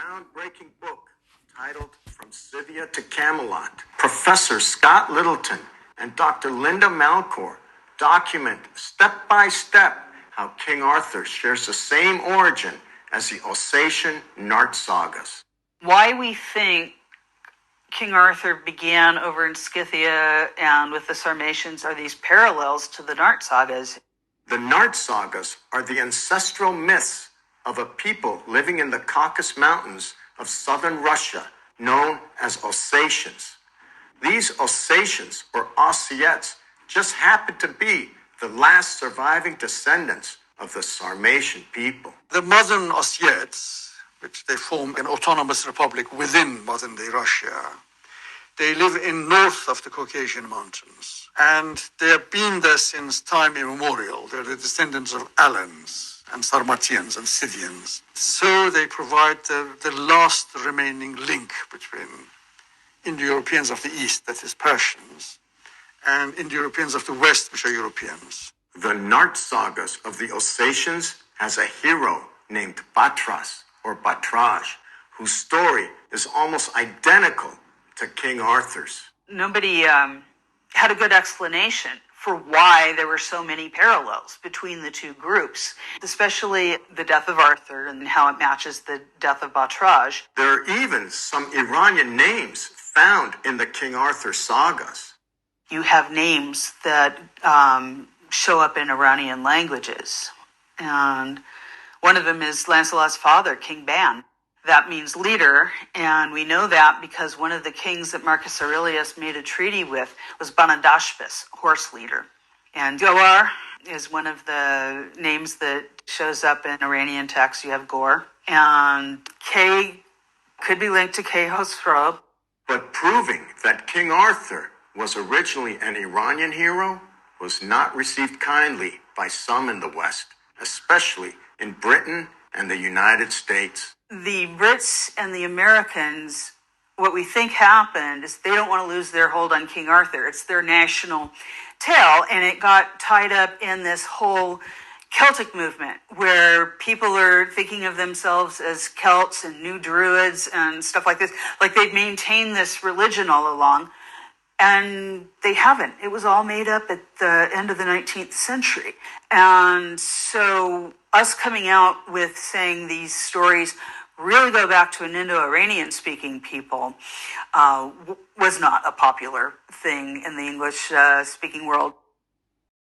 groundbreaking book titled From Scythia to Camelot. Professor Scott Littleton and Dr. Linda Malcor document step by step how King Arthur shares the same origin as the Ossetian Nart sagas. Why we think King Arthur began over in Scythia and with the Sarmatians are these parallels to the Nart sagas. The Nart sagas are the ancestral myths of a people living in the Caucasus Mountains of southern Russia, known as Ossetians. These Ossetians, or Ossetes, just happen to be the last surviving descendants of the Sarmatian people. The modern Ossetes, which they form an autonomous republic within modern-day Russia, they live in north of the Caucasian Mountains, and they have been there since time immemorial. They're the descendants of Alans and Sarmatians and Scythians. So they provide the last remaining link between Indo-Europeans of the East, that is Persians, and Indo-Europeans of the West, which are Europeans. The Nart sagas of the Ossetians has a hero named Batras, or Batraj, whose story is almost identical to King Arthur's. Nobody had a good explanation for why there were so many parallels between the two groups, especially the death of Arthur and how it matches the death of Batraj. There are even some Iranian names found in the King Arthur sagas. You have names that show up in Iranian languages. And one of them is Lancelot's father, King Ban. That means leader, and we know that because one of the kings that Marcus Aurelius made a treaty with was Banadashpis, horse leader. And Goar is one of the names that shows up in Iranian texts. You have Gor. And K could be linked to Khosrow. But proving that King Arthur was originally an Iranian hero was not received kindly by some in the West, especially in Britain and the United States. The Brits and the Americans, what we think happened is they don't want to lose their hold on King Arthur. It's their national tale, and it got tied up in this whole Celtic movement where people are thinking of themselves as Celts and new Druids and stuff like this. Like they've maintained this religion all along, and they haven't. It was all made up at the end of the 19th century. And so us coming out with saying these stories really go back to an Indo-Iranian speaking people was not a popular thing in the English speaking world.